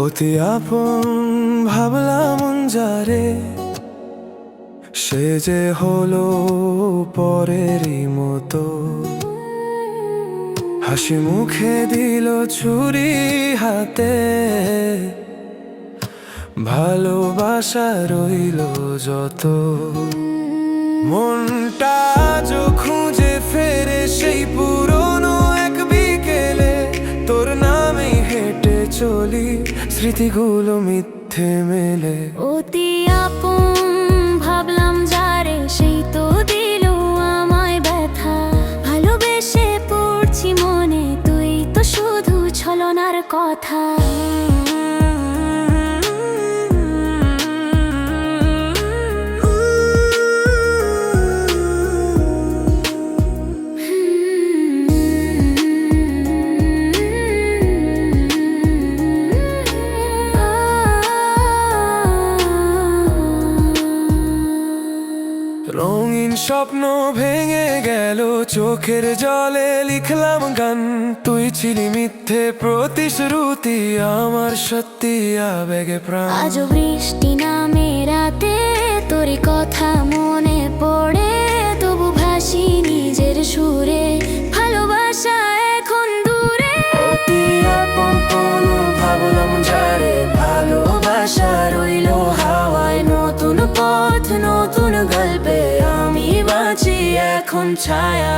অতি আপন ভাবলাম যারে, সে যে হলো পরেরই মতো। হাসি মুখে দিল ছুরি হাতে, ভালোবাসা রইল যত। মনটা আজ খুঁজে ফেরে সেই পুরনো এক বিকেলে, তোর নামে হেঁটে চলি, স্মৃতিগুলো মিথ্যে মেলে। অতি আপন ভাবলাম যারে, সেই তো দিল আমায় ব্যথা। ভালোবেসে পড়ছি মনে, তুই তো শুধু ছলনার কথা। রঙিন স্বপ্ন ভেঙে গেল চোখের জলে, লিখলাম গান। তুই ছিলি মিথ্যে প্রতিশ্রুতি, আমার সত্যি আবেগে প্রাণ। আজ বৃষ্টি নামে রাতে, তোরই কথা মনে পড়ে, তবু ভাসি নিজের সুরে। ভালোবাসা এখন দূরে। অতি আপন কোনো ভাবলাম যারে, ভালোবাসা রইল হাওয়ায়। নতুন পথ নতুন গল্পে আমি বাঁচি এখন ছায়া।